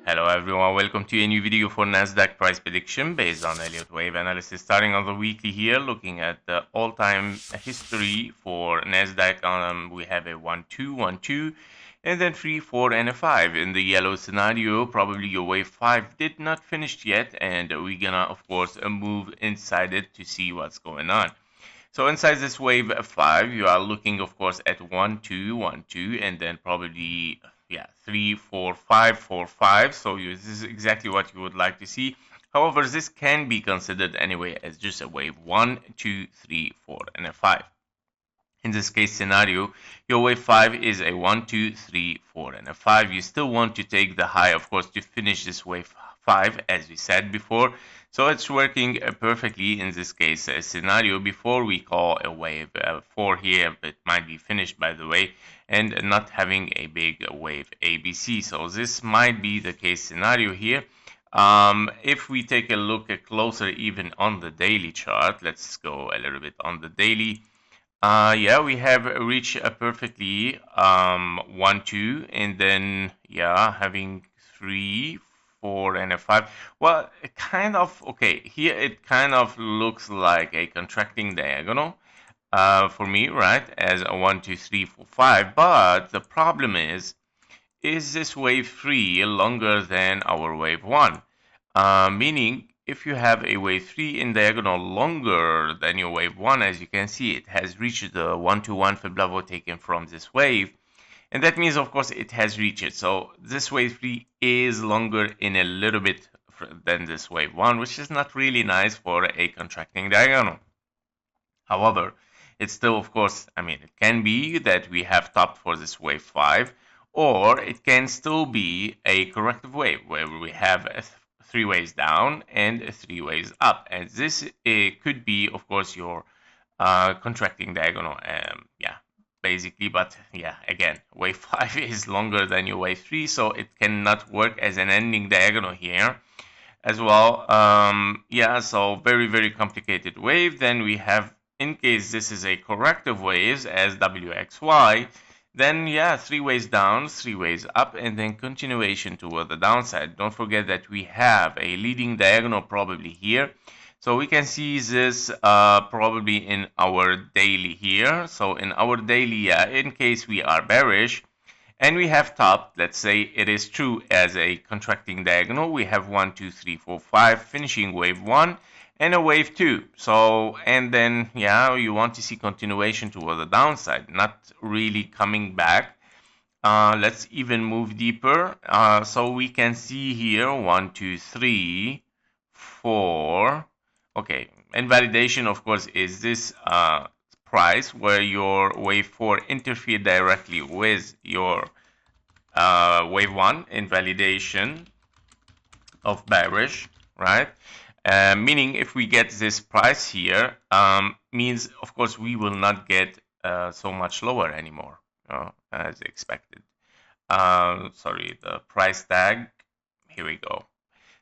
Hello everyone, welcome to a new video for NASDAQ price prediction based on Elliott wave analysis. Starting on the weekly here, looking at the all-time history for NASDAQ, we have a 1, 2, 1, 2, and then 3, 4, and a 5. In the yellow scenario, probably your wave 5 did not finish yet, and we're gonna, of course, move inside it to see what's going on. So inside this wave 5, you are looking, of course, at 1, 2, 1, 2, and then probably 3, 4, 5, 4, 5. So this is exactly what you would like to see. However, this can be considered anyway as just a wave 1, 2, 3, 4, and a 5. In this case scenario, your wave 5 is a 1, 2, 3, 4, and a 5. You still want to take the high, of course, to finish this wave 5, as we said before. So it's working perfectly in this case scenario. Before we call a wave 4 here, it might be finished, by the way, and not having a big wave ABC. So this might be the case scenario here. If we take a look closer even on the daily chart, let's go a little bit on the daily. We have reached perfectly 1, 2, and then having 3, 4, and a 5. Well, it kind of okay. Here it kind of looks like a contracting diagonal for me, right? As a 1, 2, 3, 4, 5. But the problem is this wave 3 longer than our wave 1? Meaning, if you have a wave 3 in diagonal longer than your wave 1, as you can see, it has reached the 1-to-1 Fib level taken from this wave. And that means, of course, it has reached it. So this wave 3 is longer in a little bit than this wave 1, which is not really nice for a contracting diagonal. However, it's still, of course, it can be that we have topped for this wave 5, or it can still be a corrective wave where we have 3 waves down and 3 waves up. And this could be, of course, your contracting diagonal. Basically, but again, wave 5 is longer than your wave 3, so it cannot work as an ending diagonal here as well. So very, very complicated wave. Then we have, in case this is a corrective wave as WXY, then 3 waves down, 3 waves up, and then continuation toward the downside. Don't forget that we have a leading diagonal probably here. So we can see this probably in our daily here. So in our daily, in case we are bearish and we have topped, let's say it is true as a contracting diagonal, we have 1, 2, 3, 4, 5 finishing wave 1 and a wave 2. So, and then you want to see continuation toward the downside, not really coming back. Let's even move deeper. So we can see here 1, 2, 3, 4. Okay, invalidation, of course, is this price where your wave 4 interfered directly with your wave 1. Invalidation of bearish, right? Meaning if we get this price here, means, of course, we will not get so much lower anymore, as expected. Sorry, the price tag, here we go.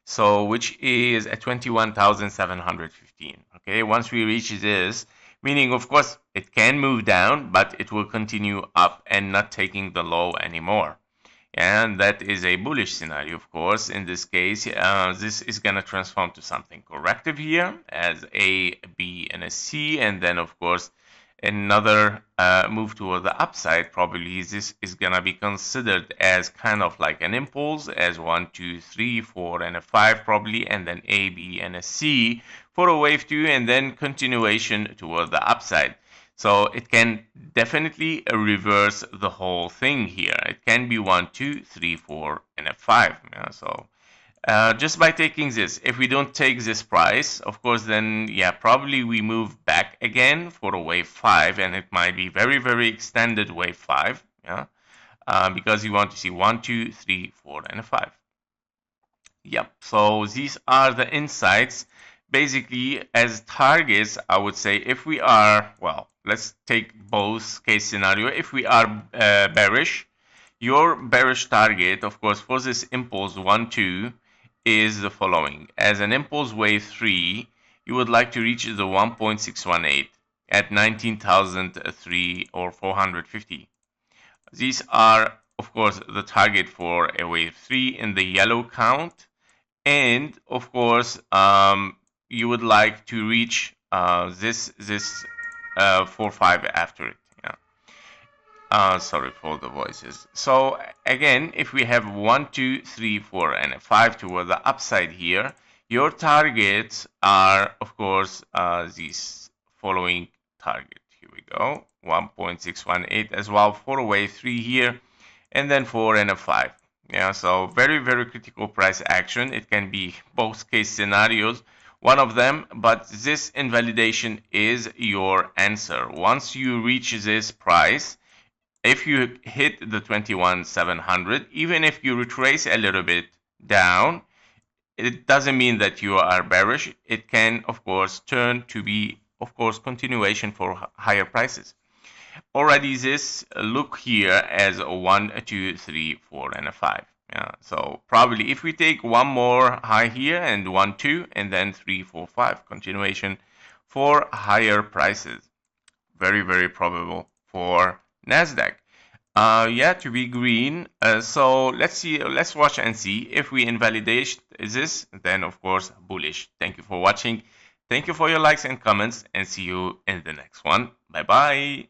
So which is at 21,715. Okay, once we reach this, meaning, of course, it can move down, but it will continue up and not taking the low anymore. And that is a bullish scenario, of course. In this case, this is going to transform to something corrective here as A, B, and a C. And then, of course, another move toward the upside. Probably this is going to be considered as kind of like an impulse as 1, 2, 3, 4, and a 5 probably. And then A, B, and a C for a wave 2. And then continuation toward the upside. So it can definitely reverse the whole thing here. It can be 1, 2, 3, 4, and a 5. So just by taking this, if we don't take this price, of course, then probably we move back again for a wave 5, and it might be very, very extended wave 5. Because you want to see 1, 2, 3, 4, and a 5. So these are the insights. Basically, as targets, I would say if we are, well, let's take both case scenario. If we are bearish, your bearish target, of course, for this impulse 1, 2 is the following. As an impulse wave 3, you would like to reach the 1.618 at 19,003 or 450. These are of course, the target for a wave 3 in the yellow count. And of course, you would like to reach this 4-5 after it. Yeah. Sorry for the voices. So again, if we have 1, 2, 3, 4, and a 5 toward the upside here, your targets are, of course, these following target. Here we go, 1.618 as well for a wave 3 here, and then 4 and a 5. Yeah, so very, very critical price action. It can be both case scenarios, one of them, but this invalidation is your answer. Once you reach this price, if you hit the 21,700, even if you retrace a little bit down, it doesn't mean that you are bearish. It can, of course, turn to be, of course, continuation for higher prices. Already this look here as a 1, a 2, 3, 4, and a 5. Yeah, so probably if we take one more high here and 1, 2, and then 3, 4, 5, continuation for higher prices. Very, very probable for NASDAQ. Yeah, to be green. So let's see, let's watch and see. If we invalidate this, then of course bullish. Thank you for watching. Thank you for your likes and comments, and see you in the next one. Bye bye.